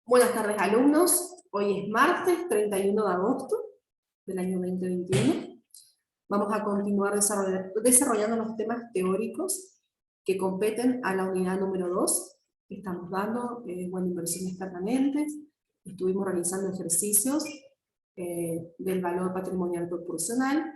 Buenas tardes, alumnos. Hoy es martes 31 de agosto del año 2021. Vamos a continuar desarrollando los temas teóricos que competen a la unidad número 2. Estamos dando inversiones permanentes. Estuvimos realizando ejercicios del valor patrimonial proporcional.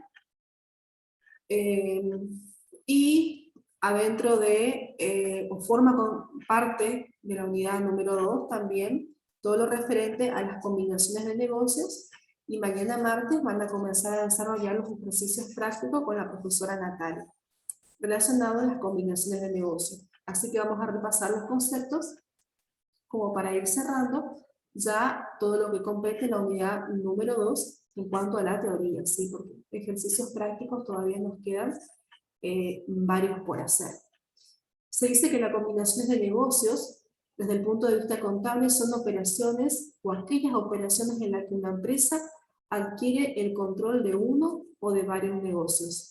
Y adentro de, o forma parte de la unidad número 2 también, todo lo referente a las combinaciones de negocios, y mañana martes van a comenzar a desarrollar los ejercicios prácticos con la profesora Natalia, relacionados a las combinaciones de negocios. Así que vamos a repasar los conceptos, como para ir cerrando ya todo lo que compete en la unidad número 2 en cuanto a la teoría, ¿sí? Porque ejercicios prácticos todavía nos quedan varios por hacer. Se dice que las combinaciones de negocios, desde el punto de vista contable, son operaciones o aquellas operaciones en las que una empresa adquiere el control de uno o de varios negocios.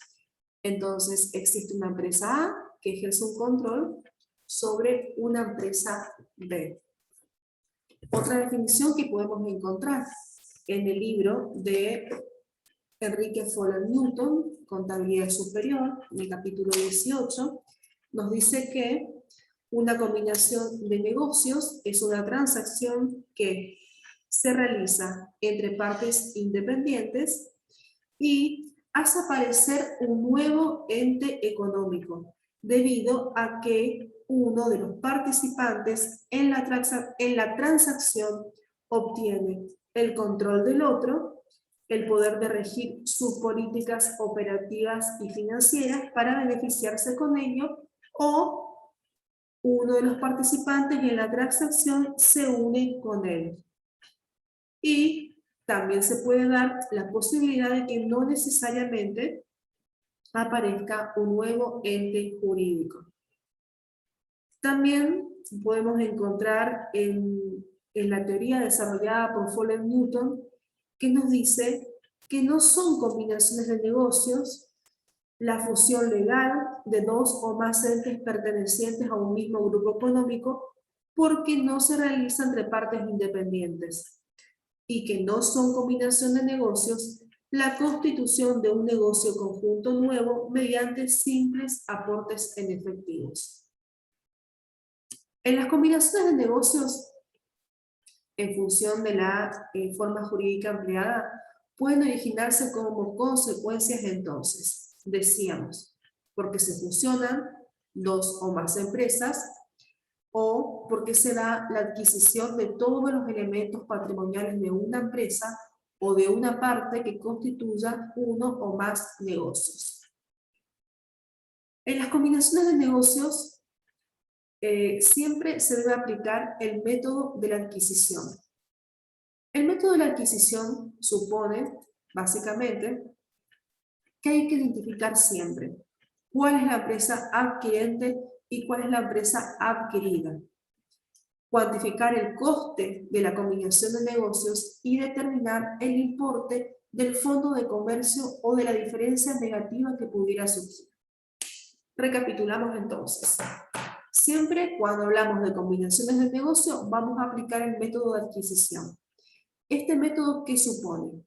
Entonces, existe una empresa A que ejerce un control sobre una empresa B. Otra definición que podemos encontrar en el libro de Enrique Fuller Newton, Contabilidad Superior, en el capítulo 18, nos dice que una combinación de negocios es una transacción que se realiza entre partes independientes y hace aparecer un nuevo ente económico, debido a que uno de los participantes en la transacción obtiene el control del otro, el poder de regir sus políticas operativas y financieras para beneficiarse con ello, o uno de los participantes en la transacción se une con él. Y también se puede dar la posibilidad de que no necesariamente aparezca un nuevo ente jurídico. También podemos encontrar en la teoría desarrollada por Fuller Newton, que nos dice que no son combinaciones de negocios la fusión legal de dos o más entes pertenecientes a un mismo grupo económico, porque no se realiza entre partes independientes, y que no son combinación de negocios la constitución de un negocio conjunto nuevo mediante simples aportes en efectivos. En las combinaciones de negocios, en función de la forma jurídica empleada, pueden originarse como consecuencias entonces, decíamos, porque se fusionan dos o más empresas, o porque se da la adquisición de todos los elementos patrimoniales de una empresa o de una parte que constituya uno o más negocios. En las combinaciones de negocios, siempre se debe aplicar el método de la adquisición. El método de la adquisición supone, básicamente, que hay que identificar siempre cuál es la empresa adquirente y cuál es la empresa adquirida, cuantificar el coste de la combinación de negocios y determinar el importe del fondo de comercio o de la diferencia negativa que pudiera surgir. Recapitulamos entonces. Siempre cuando hablamos de combinaciones de negocio, vamos a aplicar el método de adquisición. Este método, ¿qué supone?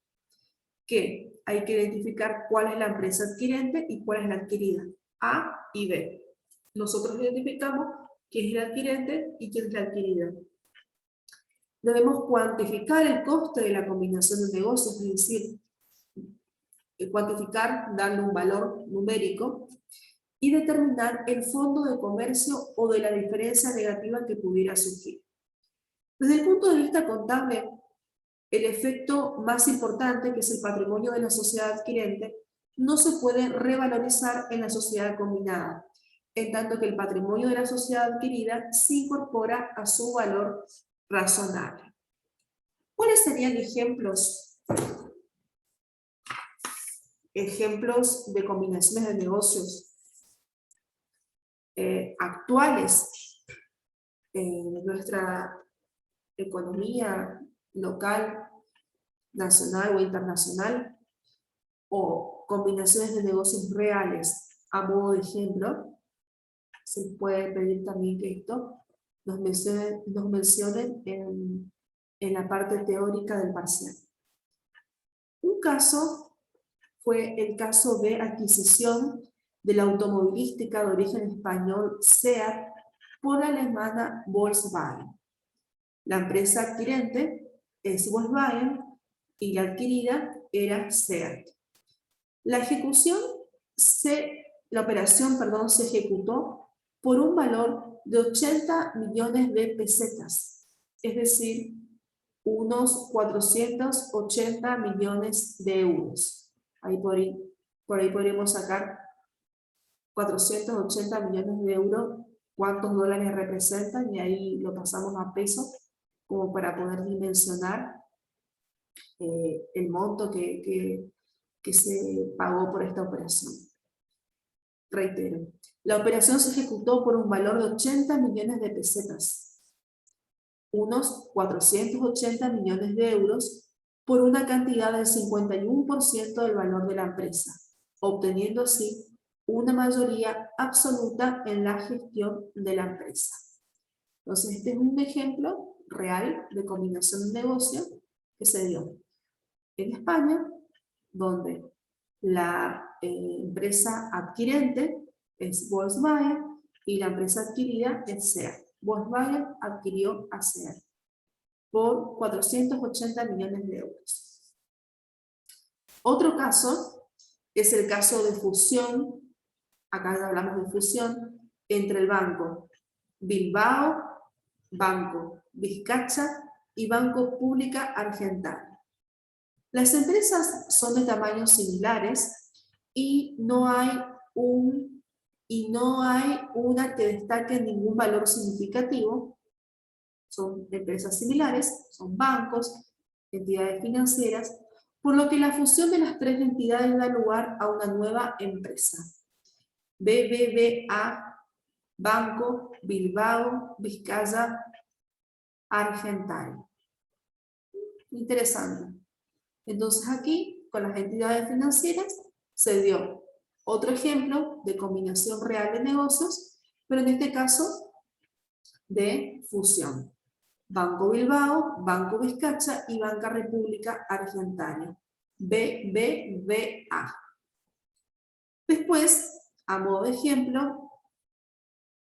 Que hay que identificar cuál es la empresa adquirente y cuál es la adquirida, A y B. Nosotros identificamos quién es la adquirente y quién es la adquirida. Debemos cuantificar el coste de la combinación de negocios, es decir, cuantificar, darle un valor numérico, y determinar el fondo de comercio o de la diferencia negativa que pudiera surgir. Desde el punto de vista contable, el efecto más importante, que es el patrimonio de la sociedad adquirente, no se puede revalorizar en la sociedad combinada, en tanto que el patrimonio de la sociedad adquirida se incorpora a su valor razonable. ¿Cuáles serían ejemplos de combinaciones de negocios actuales en nuestra economía local, nacional o internacional, o combinaciones de negocios reales? A modo de ejemplo, se puede pedir también que esto nos mencionen en la parte teórica del parcial. Un caso fue el caso de adquisición de la automovilística de origen español SEAT por la alemana Volkswagen. La empresa adquirente es Volkswagen y la adquirida era SEAT. La operación se ejecutó por un valor de 80 millones de pesetas, es decir, unos 480 millones de euros. Por ahí podríamos sacar 480 millones de euros, cuántos dólares representan, y ahí lo pasamos a pesos, como para poder dimensionar el monto que se pagó por esta operación. Reitero, la operación se ejecutó por un valor de 80 millones de pesetas, unos 480 millones de euros, por una cantidad del 51% del valor de la empresa, obteniendo así una mayoría absoluta en la gestión de la empresa. Entonces, este es un ejemplo real de combinación de negocio que se dio en España, donde la empresa adquirente es Volkswagen y la empresa adquirida es SEAT. Volkswagen adquirió a SEAT por 480 millones de euros. Otro caso es el caso de fusión, acá ya hablamos de fusión, entre el Banco Bilbao, Banco Vizcaya y Banco Pública Argentina. Las empresas son de tamaños similares y no hay una que destaque ningún valor significativo. Son empresas similares, son bancos, entidades financieras, por lo que la fusión de las tres entidades da lugar a una nueva empresa. BBVA, Banco Bilbao Vizcaya Argentina. Interesante. Entonces aquí, con las entidades financieras, se dio otro ejemplo de combinación real de negocios, pero en este caso de fusión. Banco Bilbao, Banco Vizcaya y Banca República Argentina, BBVA. Después, a modo de ejemplo,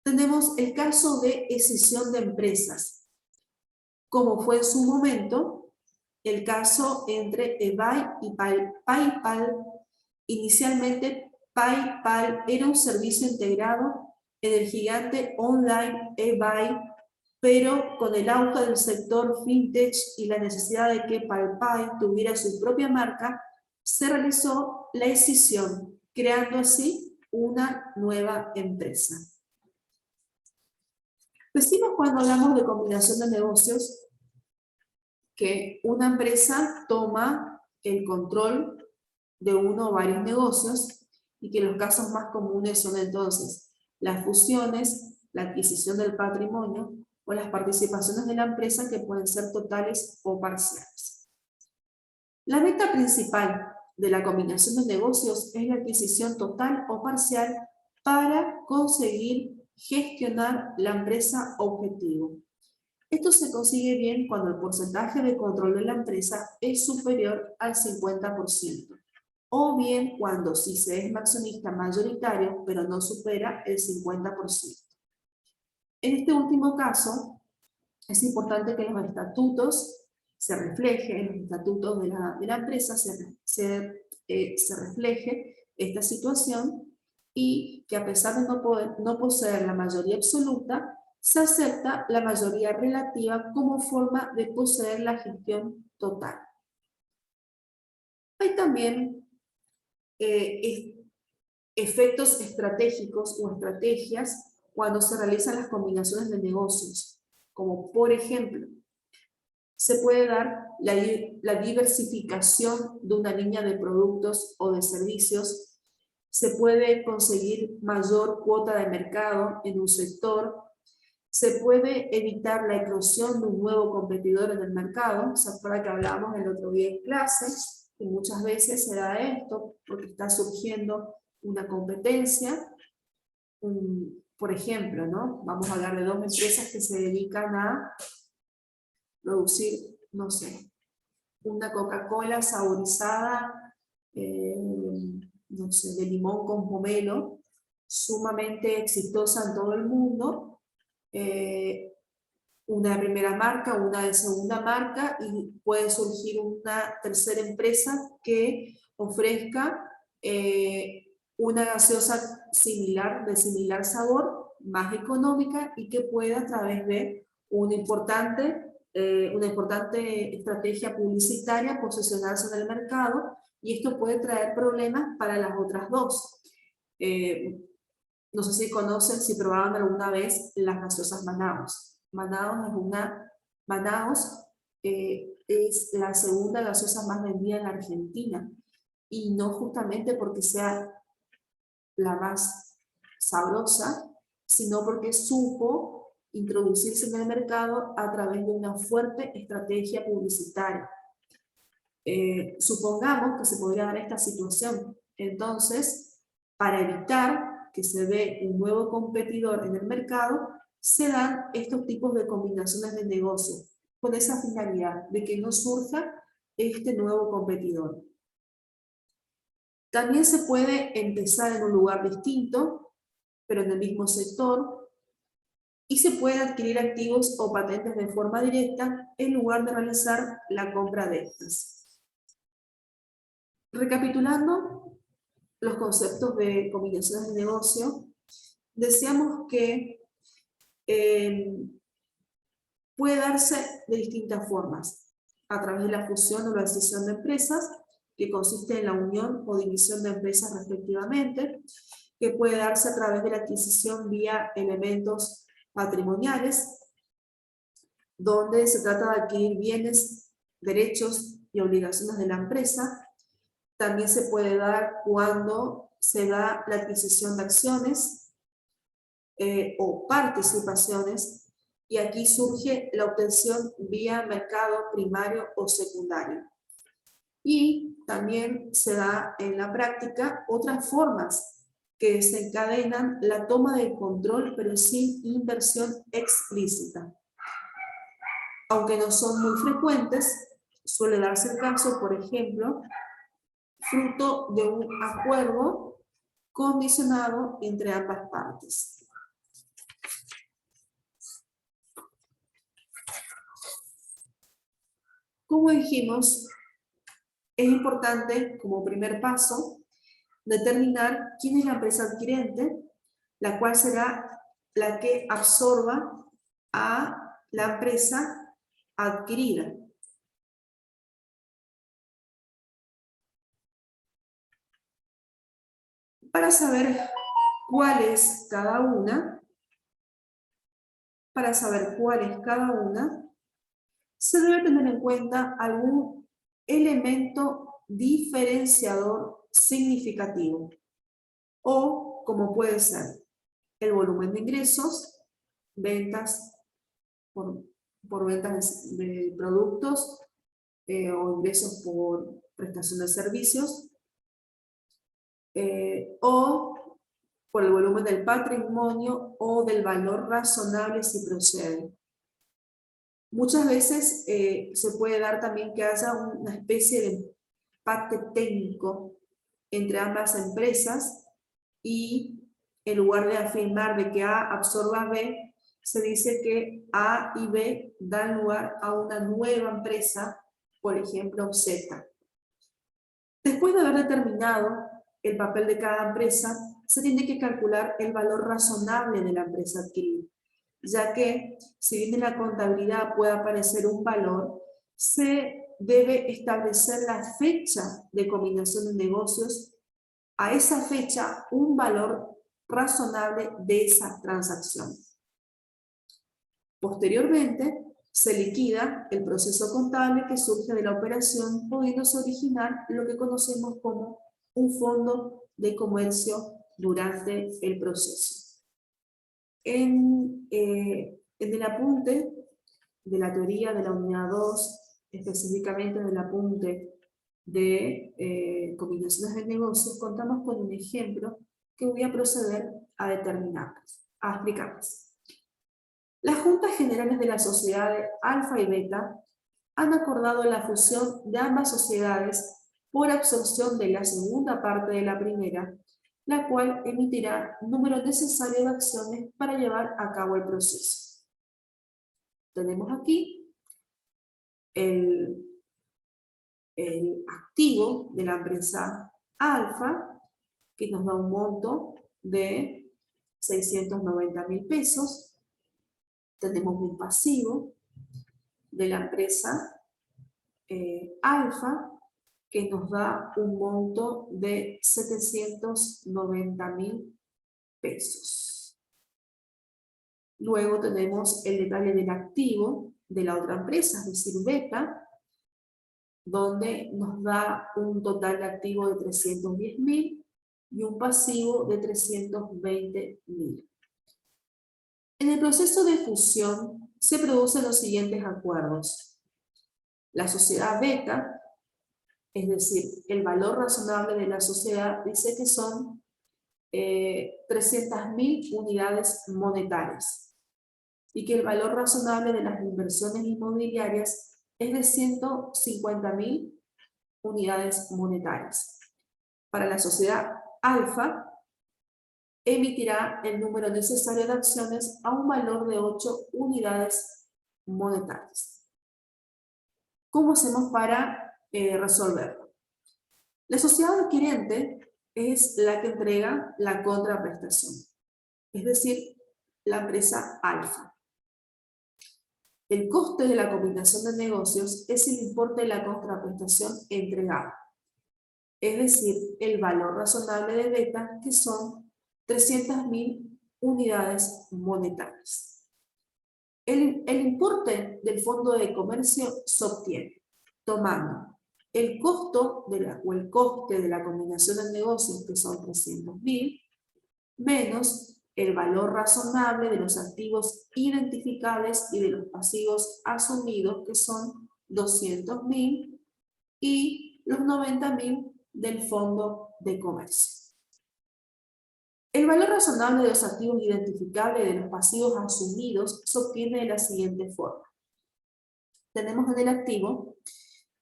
tenemos el caso de escisión de empresas, como fue en su momento el caso entre eBay y PayPal. Inicialmente, PayPal era un servicio integrado en el gigante online eBay, pero con el auge del sector fintech y la necesidad de que PayPal tuviera su propia marca, se realizó la escisión, creando así una nueva empresa. Decimos cuando hablamos de combinación de negocios que una empresa toma el control de uno o varios negocios y que los casos más comunes son entonces las fusiones, la adquisición del patrimonio o las participaciones de la empresa que pueden ser totales o parciales. La meta principal de la combinación de negocios es la adquisición total o parcial para conseguir gestionar la empresa objetivo. Esto se consigue bien cuando el porcentaje de control de la empresa es superior al 50%, o bien cuando sí se es accionista mayoritario, pero no supera el 50%. En este último caso, es importante que en los estatutos se refleje, en los estatutos de la empresa se refleje esta situación, y que a pesar de no poseer la mayoría absoluta, se acepta la mayoría relativa como forma de poseer la gestión total. Hay también efectos estratégicos o estrategias cuando se realizan las combinaciones de negocios, como por ejemplo, se puede dar la diversificación de una línea de productos o de servicios, se puede conseguir mayor cuota de mercado en un sector, se puede evitar la eclosión de un nuevo competidor en el mercado. ¿Se acuerdan que hablábamos el otro día en clase? Que muchas veces se da esto porque está surgiendo una competencia. Por ejemplo, ¿no? Vamos a hablar de dos empresas que se dedican a producir no sé, una Coca-Cola saborizada, no sé, de limón con pomelo, sumamente exitosa en todo el mundo, una de primera marca, una de segunda marca, y puede surgir una tercera empresa que ofrezca una gaseosa similar, de similar sabor, más económica, y que pueda a través de una importante estrategia publicitaria posicionarse en el mercado, y esto puede traer problemas para las otras dos. No sé si conocen, si probaron alguna vez las gaseosas Manaos. Manaos es la segunda gaseosa más vendida en Argentina, y no justamente porque sea la más sabrosa, sino porque supo introducirse en el mercado a través de una fuerte estrategia publicitaria. Supongamos que se podría dar esta situación. Entonces, para evitar que se dé un nuevo competidor en el mercado, se dan estos tipos de combinaciones de negocio, con esa finalidad de que no surja este nuevo competidor. También se puede empezar en un lugar distinto, pero en el mismo sector, y se puede adquirir activos o patentes de forma directa en lugar de realizar la compra de estas. Recapitulando los conceptos de combinaciones de negocio, decíamos que puede darse de distintas formas, a través de la fusión o la escisión de empresas, que consiste en la unión o división de empresas respectivamente, que puede darse a través de la adquisición vía elementos patrimoniales, donde se trata de adquirir bienes, derechos y obligaciones de la empresa. También se puede dar cuando se da la adquisición de acciones o participaciones, y aquí surge la obtención vía mercado primario o secundario. Y también se da en la práctica otras formas que desencadenan la toma de control, pero sin inversión explícita. Aunque no son muy frecuentes, suele darse el caso, por ejemplo, fruto de un acuerdo condicionado entre ambas partes. Como dijimos, es importante, como primer paso, determinar quién es la empresa adquirente, la cual será la que absorba a la empresa adquirida. Para saber cuál es cada una, se debe tener en cuenta algún elemento diferenciador significativo, o como puede ser el volumen de ingresos, ventas por ventas de productos o ingresos por prestación de servicios, o por el volumen del patrimonio o del valor razonable si procede. Muchas veces se puede dar también que haya una especie de empate técnico entre ambas empresas, y en lugar de afirmar de que A absorba a B, se dice que A y B dan lugar a una nueva empresa, por ejemplo Z. Después de haber determinado el papel de cada empresa, se tiene que calcular el valor razonable de la empresa adquirida, ya que si bien en la contabilidad puede aparecer un valor, se debe establecer la fecha de combinación de negocios, a esa fecha un valor razonable de esa transacción. Posteriormente, se liquida el proceso contable que surge de la operación, pudiéndose originar lo que conocemos como un fondo de comercio durante el proceso. En el apunte de la teoría de la unidad 2, específicamente en el apunte de combinaciones de negocios, contamos con un ejemplo que voy a proceder a determinarles, a explicarles. Las juntas generales de la sociedad Alfa y Beta han acordado la fusión de ambas sociedades por absorción de la segunda parte de la primera, la cual emitirá número necesario de acciones para llevar a cabo el proceso. Tenemos aquí el activo de la empresa Alfa, que nos da un monto de 690.000 pesos. Tenemos un pasivo de la empresa Alfa, que nos da un monto de 790.000 pesos. Luego tenemos el detalle del activo de la otra empresa, es decir, Beta, donde nos da un total de activo de 310.000 y un pasivo de 320.000. En el proceso de fusión se producen los siguientes acuerdos. La sociedad Beta, es decir, el valor razonable de la sociedad, dice que son 300.000 unidades monetarias y que el valor razonable de las inversiones inmobiliarias es de 150.000 unidades monetarias. Para la sociedad Alfa, emitirá el número necesario de acciones a un valor de 8 unidades monetarias. ¿Cómo hacemos para resolverlo? La sociedad adquirente es la que entrega la contraprestación, es decir, la empresa Alfa. El coste de la combinación de negocios es el importe de la contraprestación entregada, es decir, el valor razonable de Beta, que son 300.000 unidades monetarias. El importe del fondo de comercio se obtiene tomando el costo el coste de la combinación de negocios, que son 300.000, menos el valor razonable de los activos identificables y de los pasivos asumidos, que son 200.000, y los 90.000 del fondo de comercio. El valor razonable de los activos identificables y de los pasivos asumidos se obtiene de la siguiente forma. Tenemos en el activo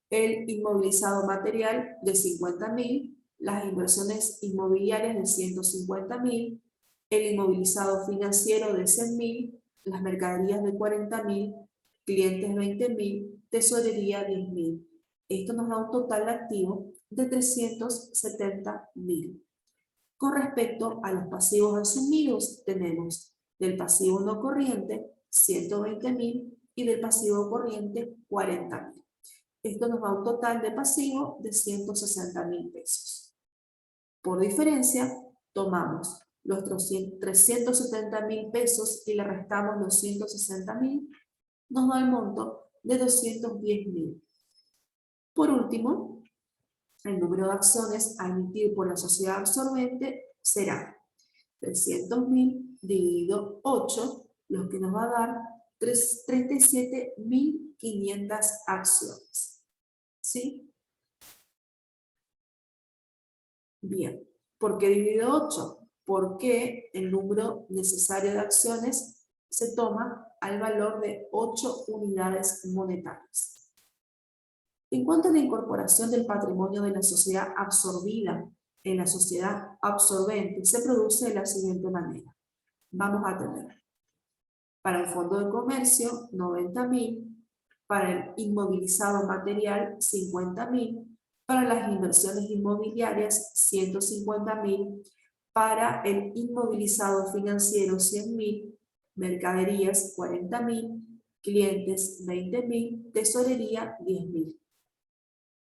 el inmovilizado material de 50.000, las inversiones inmobiliarias de 150.000, el inmovilizado financiero de 100.000, las mercaderías de 40.000, clientes 20.000, tesorería 10.000. Esto nos da un total de activo de 370.000. Con respecto a los pasivos asumidos, tenemos del pasivo no corriente 120.000 y del pasivo corriente 40.000. Esto nos da un total de pasivo de 160.000 pesos. Por diferencia, tomamos los 370.000 pesos y le restamos los 160.000, nos da el monto de 210.000. Por último, el número de acciones a emitir por la sociedad absorbente será 300.000 dividido 8, lo que nos va a dar 37.500 acciones. ¿Sí? Bien. ¿Por qué dividido 8? Porque el número necesario de acciones se toma al valor de 8 unidades monetarias. En cuanto a la incorporación del patrimonio de la sociedad absorbida en la sociedad absorbente, se produce de la siguiente manera. Vamos a tener para el fondo de comercio 90.000, para el inmovilizado material 50.000, para las inversiones inmobiliarias 150.000, para el inmovilizado financiero 100.000, mercaderías 40.000, clientes 20.000, tesorería 10.000.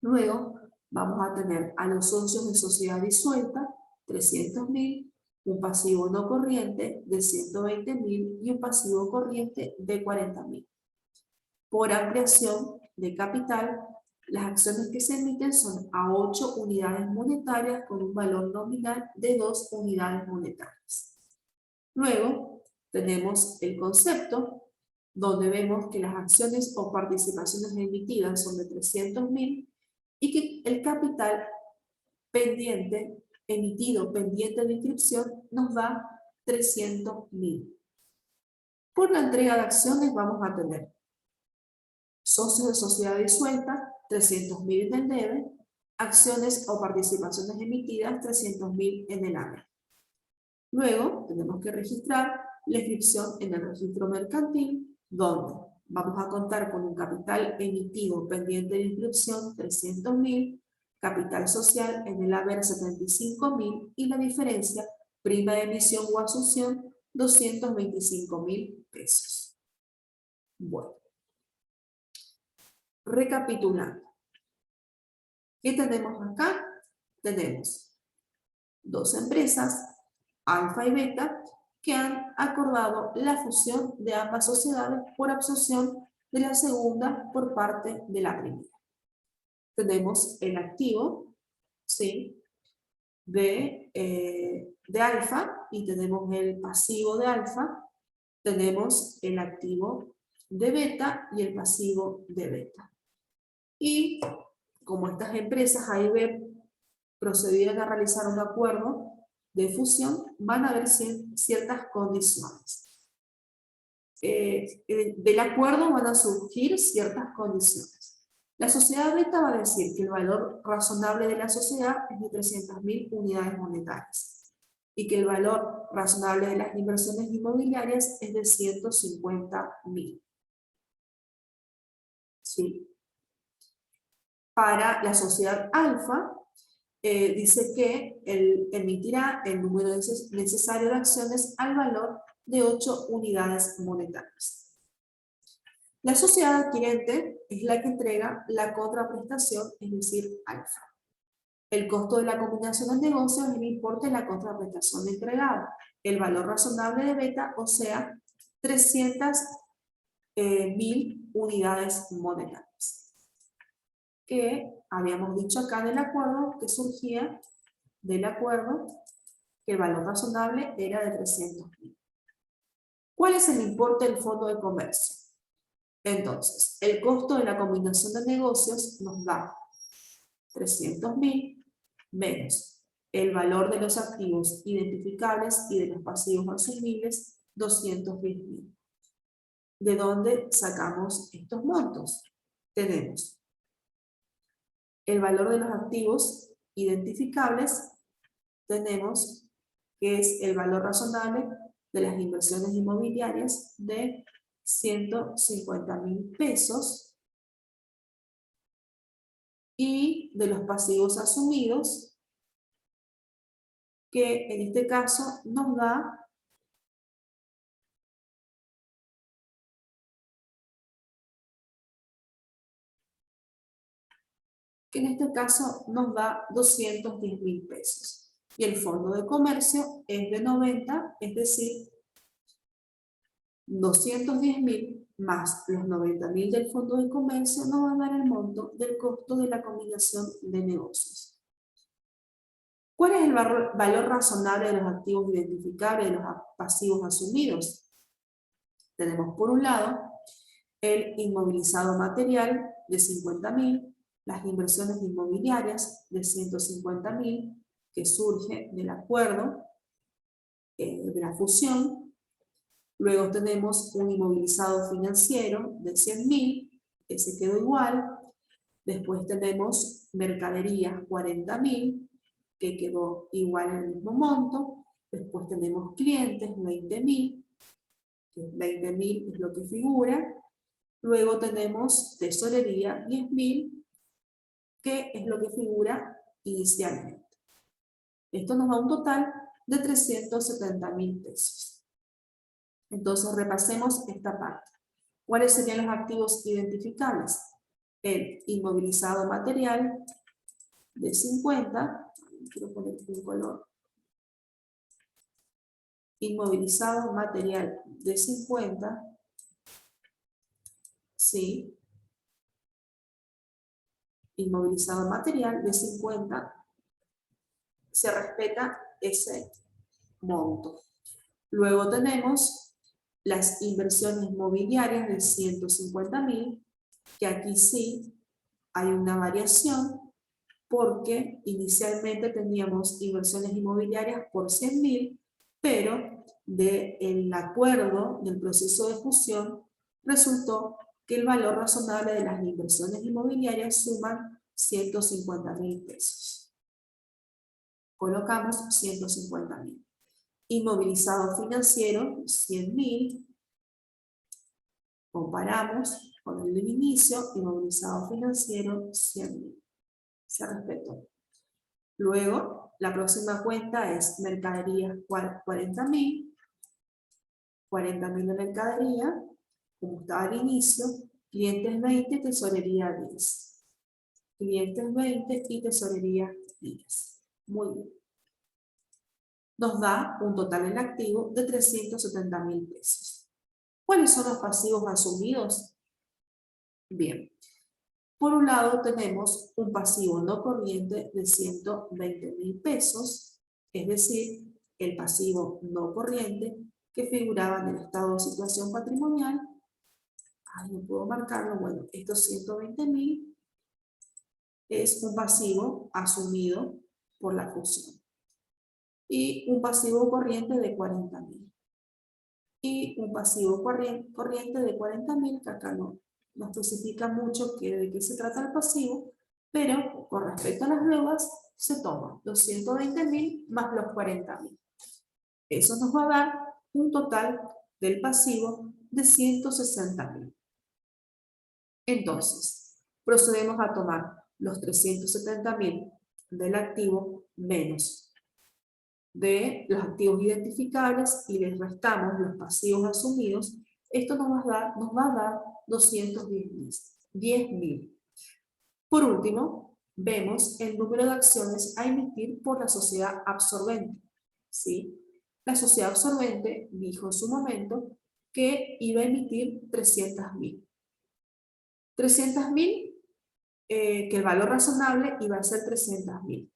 Luego vamos a tener a los socios de sociedad disuelta 300.000, un pasivo no corriente de 120.000 y un pasivo corriente de 40.000. Por ampliación de capital, las acciones que se emiten son a 8 unidades monetarias con un valor nominal de 2 unidades monetarias. Luego tenemos el concepto, donde vemos que las acciones o participaciones emitidas son de 300.000 y que el capital pendiente, emitido pendiente de inscripción, nos da 300.000. Por la entrega de acciones vamos a tener Socios de sociedad disuelta, 300.000 en el debe. Acciones o participaciones emitidas, 300.000 en el AME. Luego tenemos que registrar la inscripción en el registro mercantil, donde vamos a contar con un capital emitido pendiente de inscripción, 300.000, capital social en el haber 75.000 y la diferencia, prima de emisión o asunción, 225.000 pesos. Bueno, recapitulando. ¿Qué tenemos acá? Tenemos dos empresas, Alfa y Beta, que han acordado la fusión de ambas sociedades por absorción de la segunda por parte de la primera. Tenemos el activo, ¿sí?, de Alfa y tenemos el pasivo de Alfa. Tenemos el activo de Beta y el pasivo de Beta. Y como estas empresas A y B procedieron a realizar un acuerdo de fusión, van a haber ciertas condiciones. Del acuerdo van a surgir ciertas condiciones. La sociedad Beta va a decir que el valor razonable de la sociedad es de 300.000 unidades monetarias y que el valor razonable de las inversiones inmobiliarias es de 150.000. ¿Sí? Para la sociedad Alfa, dice que emitirá el número necesario de acciones al valor de 8 unidades monetarias. La sociedad adquirente es la que entrega la contraprestación, es decir, Alfa. El costo de la combinación de negocios es el importe de la contraprestación entregada. El valor razonable de Beta, o sea, 300.000 unidades monetarias. Que habíamos dicho acá del acuerdo, que surgía del acuerdo, que el valor razonable era de 300.000. ¿Cuál es el importe del fondo de comercio? Entonces, el costo de la combinación de negocios nos da 300.000 menos el valor de los activos identificables y de los pasivos asumibles, 210.000. ¿De dónde sacamos estos montos? Tenemos el valor de los activos identificables, tenemos que es el valor razonable de las inversiones inmobiliarias de 150.000 pesos y de los pasivos asumidos, que en este caso nos da que en este caso nos da 210.000 pesos. Y el fondo de comercio es de 90, es decir, 210.000 más los 90.000 del fondo de comercio nos va a dar el monto del costo de la combinación de negocios. ¿Cuál es el valor razonable de los activos identificables y de los pasivos asumidos? Tenemos por un lado el inmovilizado material de 50.000, las inversiones inmobiliarias de 150.000, que surge del acuerdo de la fusión. Luego tenemos un inmovilizado financiero de 100.000, que se quedó igual. Después tenemos mercadería 40.000, que quedó igual en el mismo monto. Después tenemos clientes 20.000, que 20.000 es lo que figura. Luego tenemos tesorería 10.000, que es lo que figura inicialmente. Esto nos da un total de 370.000 pesos. Entonces repasemos esta parte. ¿Cuáles serían los activos identificables? El inmovilizado material de 50, quiero poner un color. Inmovilizado material de 50, sí. Inmovilizado material de 50, se respeta ese monto. Luego tenemos las inversiones mobiliarias de 150.000, que aquí sí hay una variación, porque inicialmente teníamos inversiones inmobiliarias por 100.000, pero del acuerdo del proceso de fusión resultó que el valor razonable de las inversiones inmobiliarias suman 150.000 pesos. Colocamos 150.000. Inmovilizado financiero, 100.000. Comparamos con el del inicio, inmovilizado financiero, 100.000. Se respetó. Luego, la próxima cuenta es mercadería 40.000. 40.000 de mercadería, como estaba al inicio, clientes 20, tesorería 10. Clientes 20 y tesorería 10. Muy bien. Nos da un total en activo de 370.000 pesos. ¿Cuáles son los pasivos asumidos? Bien. Por un lado tenemos un pasivo no corriente de 120.000 pesos, es decir, el pasivo no corriente que figuraba en el estado de situación patrimonial. Ahí no puedo marcarlo. Bueno, estos 120.000 es un pasivo asumido por la fusión. Y un pasivo corriente de 40.000. Y un pasivo corriente de 40.000, que acá no especifica mucho de qué se trata el pasivo, pero con respecto a las deudas, se toman los 120.000 más los 40.000. Eso nos va a dar un total del pasivo de 160.000. Entonces, procedemos a tomar los 370.000 del activo menos de los activos identificables y les restamos los pasivos asumidos. Esto nos va a dar 210.000. Por último, vemos el número de acciones a emitir por la sociedad absorbente. ¿Sí? La sociedad absorbente dijo en su momento que iba a emitir 300.000. 300.000, que el valor razonable iba a ser 300.000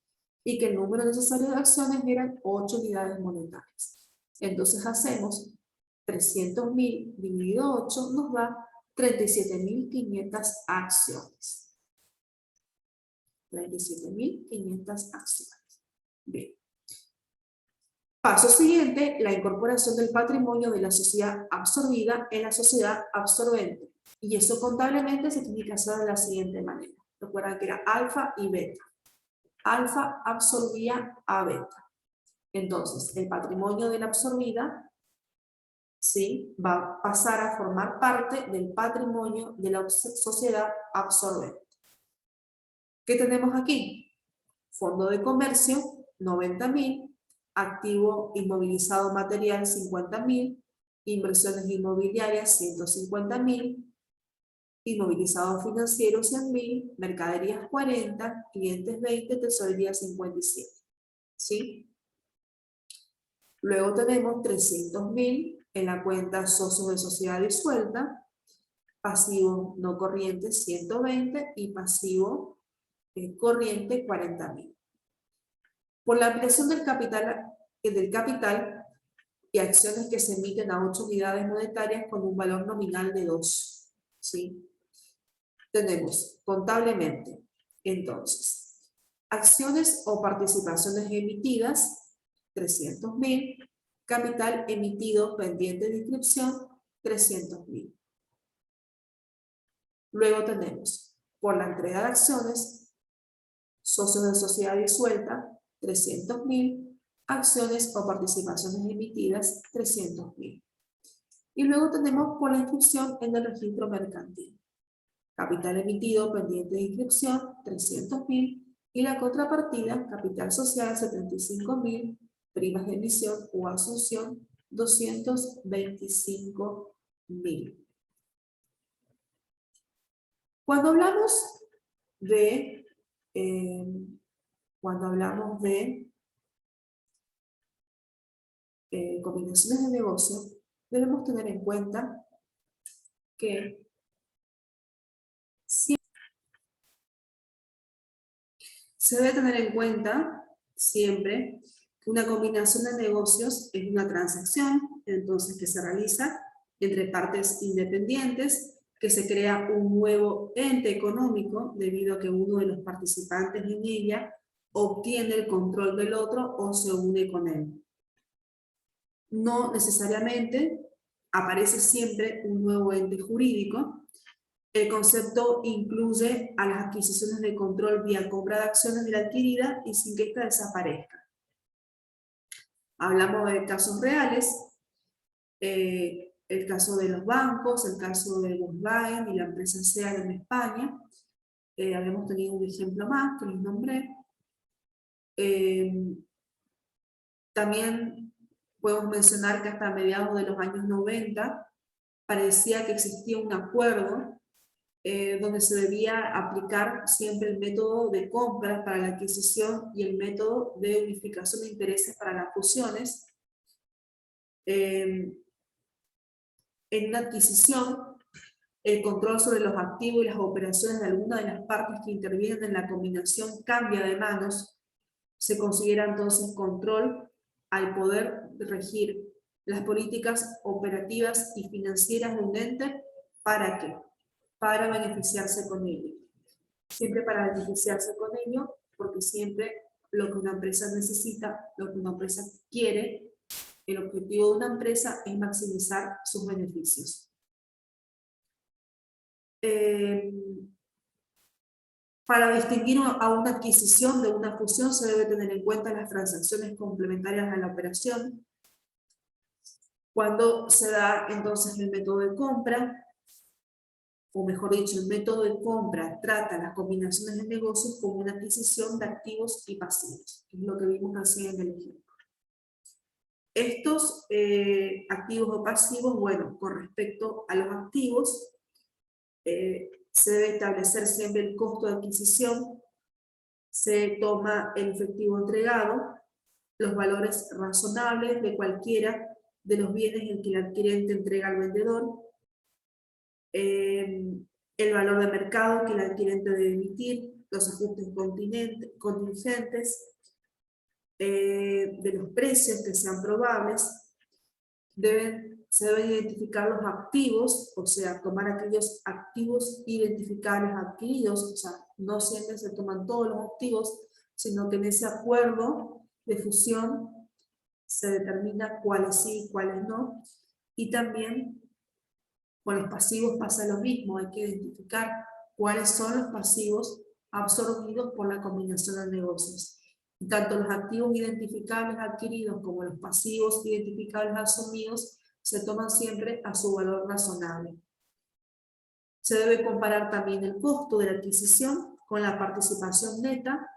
y que el número necesario de acciones eran 8 unidades monetarias. Entonces hacemos 300.000 dividido 8 nos da 37.500 acciones. 37.500 acciones. Bien. Paso siguiente, la incorporación del patrimonio de la sociedad absorbida en la sociedad absorbente. Y eso contablemente se tiene que hacer de la siguiente manera. Recuerden que era alfa y beta. Alfa absorbía a beta. Entonces, el patrimonio de la absorbida, ¿sí?, va a pasar a formar parte del patrimonio de la sociedad absorbente. ¿Qué tenemos aquí? Fondo de comercio, 90.000. Activo inmovilizado material, 50.000. Inversiones inmobiliarias, 150.000. Inmovilizado financiero, 100.000. Mercaderías, 40. Clientes, 20. Tesorería, 57. ¿Sí? Luego tenemos 300.000 en la cuenta socios de sociedad disuelta, pasivo no corriente 120 y pasivo corriente 40.000. Por la ampliación del capital y acciones que se emiten a 8 unidades monetarias con un valor nominal de 2. ¿Sí? Tenemos contablemente, entonces, acciones o participaciones emitidas, 300.000, capital emitido pendiente de inscripción, 300.000. Luego tenemos, por la entrega de acciones, socios de sociedad disuelta, 300.000, acciones o participaciones emitidas, 300.000. Y luego tenemos por la inscripción en el registro mercantil. Capital emitido pendiente de inscripción, 300.000, y la contrapartida, capital social, 75.000, primas de emisión o asunción, 225.000. Cuando hablamos de combinaciones de negocio, debemos tener en cuenta que se debe tener en cuenta siempre que una combinación de negocios es una transacción, entonces, que se realiza entre partes independientes, que se crea un nuevo ente económico debido a que uno de los participantes en ella obtiene el control del otro o se une con él. No necesariamente aparece siempre un nuevo ente jurídico, El concepto incluye a las adquisiciones de control vía compra de acciones de la adquirida y sin que ésta desaparezca. Hablamos de casos reales, el caso de los bancos, el caso de Volkswagen y la empresa SEAT en España. Habíamos tenido un ejemplo más que les nombré. También podemos mencionar que hasta mediados de los años 90 parecía que existía un acuerdo donde se debía aplicar siempre el método de compra para la adquisición y el método de unificación de intereses para las fusiones. En una adquisición, el control sobre los activos y las operaciones de alguna de las partes que intervienen en la combinación cambia de manos. Se considera entonces control al poder regir las políticas operativas y financieras de un ente. ¿Para qué? Para beneficiarse con ello. Siempre para beneficiarse con ello, porque siempre lo que una empresa necesita, lo que una empresa quiere, el objetivo de una empresa es maximizar sus beneficios. Para distinguir a una adquisición de una fusión se debe tener en cuenta las transacciones complementarias a la operación. Cuando se da entonces el método de compra, o mejor dicho, el método de compra trata las combinaciones de negocios como una adquisición de activos y pasivos, que es lo que vimos recién en el ejemplo. Estos activos o pasivos, bueno, con respecto a los activos, se debe establecer siempre el costo de adquisición, se toma el efectivo entregado, los valores razonables de cualquiera de los bienes en que el adquirente entrega al vendedor, el valor de mercado que el adquirente debe emitir, los ajustes contingentes, de los precios que sean probables. Se deben identificar los activos, o sea, tomar aquellos activos identificables adquiridos, o sea, no siempre se toman todos los activos, sino que en ese acuerdo de fusión se determina cuáles sí y cuáles no. Y también con los pasivos pasa lo mismo, hay que identificar cuáles son los pasivos absorbidos por la combinación de negocios. Tanto los activos identificables adquiridos como los pasivos identificables asumidos se toman siempre a su valor razonable. Se debe comparar también el costo de la adquisición con la participación neta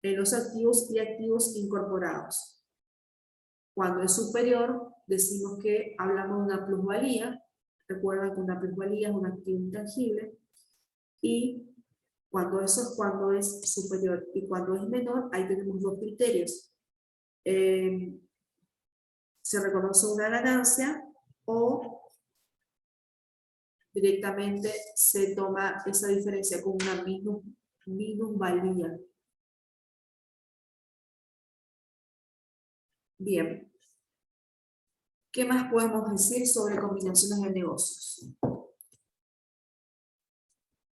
en los activos y activos incorporados. Cuando es superior, decimos que hablamos de una plusvalía. Recuerden que una plusvalía es un activo intangible. Y cuando es superior y cuando es menor, ahí tenemos dos criterios. Se reconoce una ganancia o directamente se toma esa diferencia como una minusvalía. Bien. ¿Qué más podemos decir sobre combinaciones de negocios?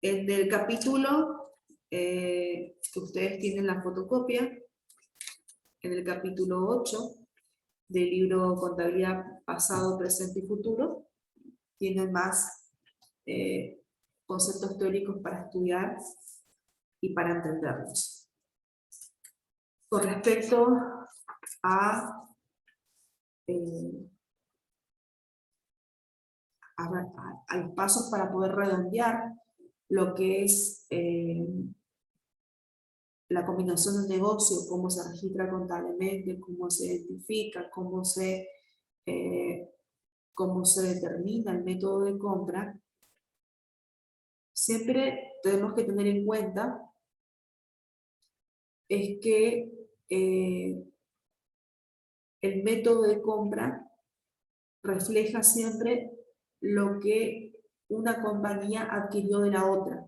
En el capítulo que ustedes tienen la fotocopia, en el capítulo 8 del libro Contabilidad Pasado, Presente y Futuro, tienen más conceptos teóricos para estudiar y para entenderlos. Con respecto a los pasos para poder redondear lo que es la combinación de negocio, cómo se registra contablemente, cómo se identifica, cómo se determina el método de compra, siempre tenemos que tener en cuenta es que el método de compra refleja siempre lo que una compañía adquirió de la otra.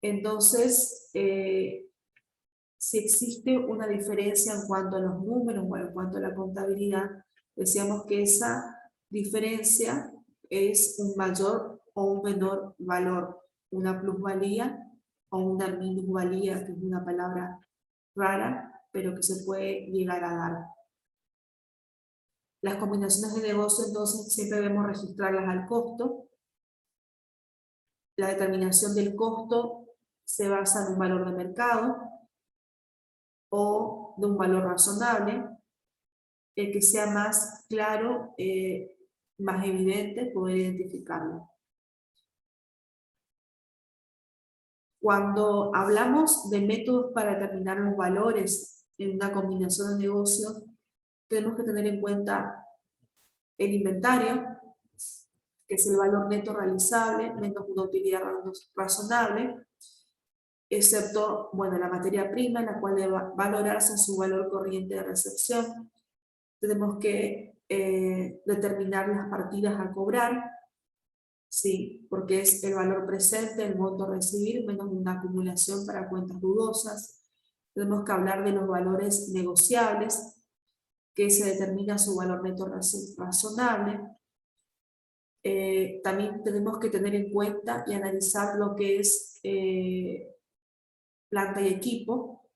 Entonces, si existe una diferencia en cuanto a los números o en cuanto a la contabilidad, decíamos que esa diferencia es un mayor o un menor valor, una plusvalía o una minusvalía, que es una palabra rara, pero que se puede llegar a dar. Las combinaciones de negocio, entonces, siempre debemos registrarlas al costo. La determinación del costo se basa en un valor de mercado o de un valor razonable, el que sea más claro, más evidente, poder identificarlo. Cuando hablamos de métodos para determinar los valores en una combinación de negocios, tenemos que tener en cuenta el inventario, que es el valor neto realizable, menos una utilidad razonable, excepto, bueno, la materia prima, en la cual debe valorarse su valor corriente de recepción. Tenemos que determinar las partidas a cobrar, sí, porque es el valor presente, el monto a recibir, menos una acumulación para cuentas dudosas. Tenemos que hablar de los valores negociables, que se determina su valor neto razonable. También tenemos que tener en cuenta y analizar lo que es planta y equipo,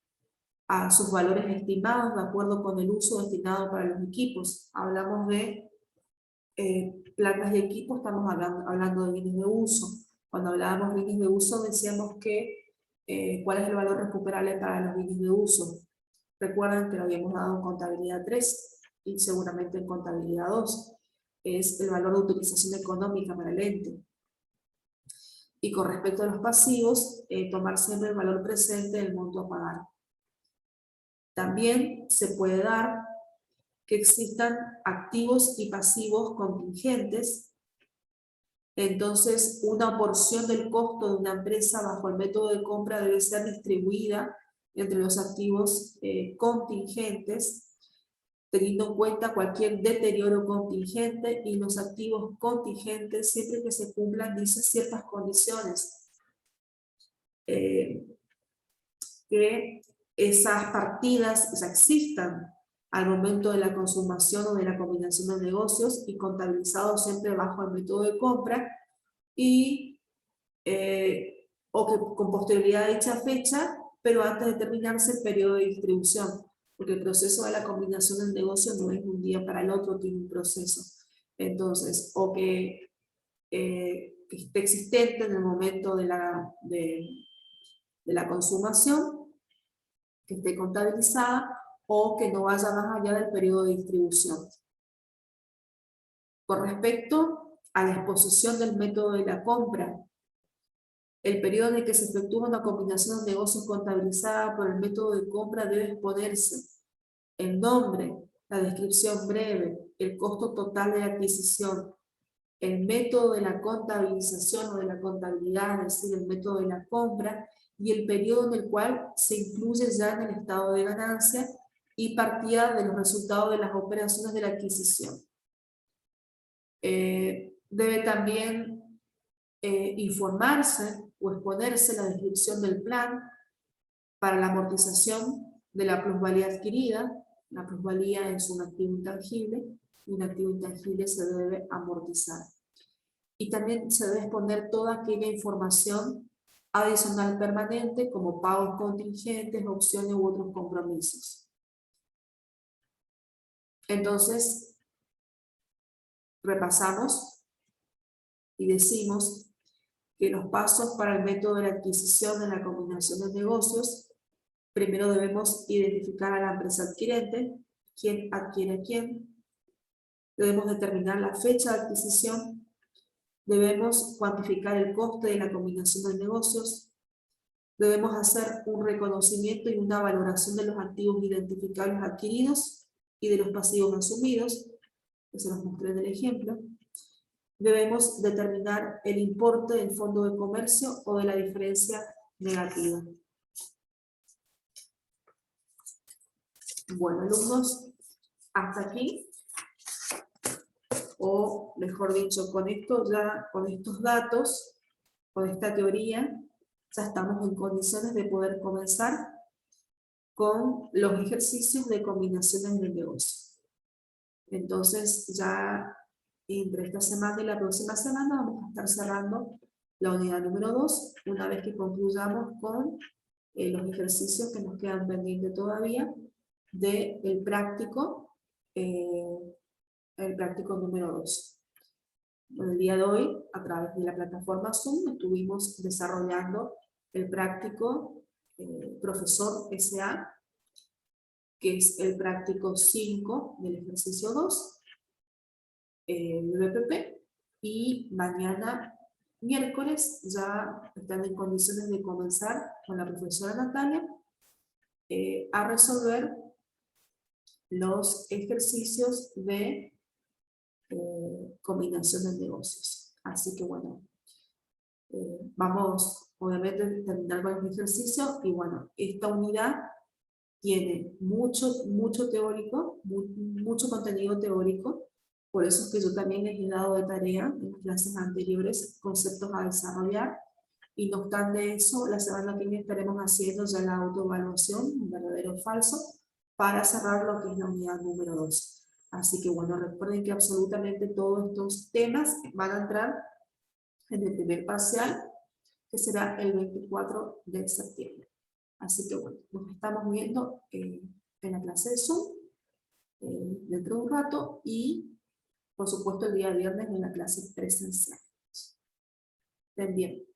a sus valores estimados de acuerdo con el uso destinado para los equipos. Hablamos de plantas y equipos, estamos hablando de bienes de uso. Cuando hablábamos de bienes de uso decíamos que cuál es el valor recuperable para los bienes de uso. Recuerden que lo habíamos dado en contabilidad 3 y seguramente en contabilidad 2. Es el valor de utilización económica para el ente. Y con respecto a los pasivos, tomar siempre el valor presente del monto a pagar. También se puede dar que existan activos y pasivos contingentes. Entonces, una porción del costo de una empresa bajo el método de compra debe ser distribuida entre los activos contingentes, teniendo en cuenta cualquier deterioro contingente y los activos contingentes siempre que se cumplan, dice, ciertas condiciones. Que esas partidas existan al momento de la consumación o de la combinación de negocios y contabilizados siempre bajo el método de compra y o que con posterioridad a dicha fecha, pero antes de terminarse el periodo de distribución, porque el proceso de la combinación del negocio no es de un día para el otro, tiene un proceso. Entonces, o que esté existente en el momento de la consumación, que esté contabilizada, o que no vaya más allá del periodo de distribución. Con respecto a la exposición del método de la compra, el periodo en el que se efectúa una combinación de negocios contabilizada por el método de compra debe exponerse el nombre, la descripción breve, el costo total de la adquisición, el método de la contabilización o de la contabilidad, es decir, el método de la compra, y el periodo en el cual se incluye ya en el estado de ganancia y partida de los resultados de las operaciones de la adquisición. Debe también informarse o exponerse la descripción del plan para la amortización de la plusvalía adquirida. La plusvalía es un activo intangible y un activo intangible se debe amortizar. Y también se debe exponer toda aquella información adicional permanente como pagos contingentes, opciones u otros compromisos. Entonces, repasamos y decimos que los pasos para el método de la adquisición en la combinación de negocios, primero debemos identificar a la empresa adquirente, quién adquiere a quién, debemos determinar la fecha de adquisición, debemos cuantificar el coste de la combinación de negocios, debemos hacer un reconocimiento y una valoración de los activos identificables adquiridos y de los pasivos asumidos, que se los mostré en el ejemplo. Debemos determinar el importe del fondo de comercio o de la diferencia negativa. Bueno, alumnos, hasta aquí, o mejor dicho, con esto ya, con estos datos, con esta teoría, ya estamos en condiciones de poder comenzar con los ejercicios de combinaciones de negocio. Entonces, ya entre esta semana y la próxima semana vamos a estar cerrando la unidad número 2, una vez que concluyamos con los ejercicios que nos quedan pendientes todavía del práctico número 2. Bueno, el día de hoy, a través de la plataforma Zoom, estuvimos desarrollando el práctico Profesor SA, que es el práctico 5 del ejercicio 2 del BPP, y mañana miércoles ya están en condiciones de comenzar con la profesora Natalia a resolver los ejercicios de combinación de negocios. Así que bueno, vamos obviamente a terminar con el ejercicio y bueno, esta unidad tiene mucho teórico, mucho contenido teórico, por eso es que yo también les he dado de tarea en las clases anteriores conceptos a desarrollar, y no obstante eso, la semana que viene estaremos haciendo ya la autoevaluación, verdadero o falso, para cerrar lo que es la unidad número 2. Así que bueno, recuerden que absolutamente todos estos temas van a entrar en el primer parcial, que será el 24 de septiembre. Así que bueno, nos estamos viendo en la clase de Zoom dentro de un rato, y por supuesto el día viernes en la clase presencial. Estén bien.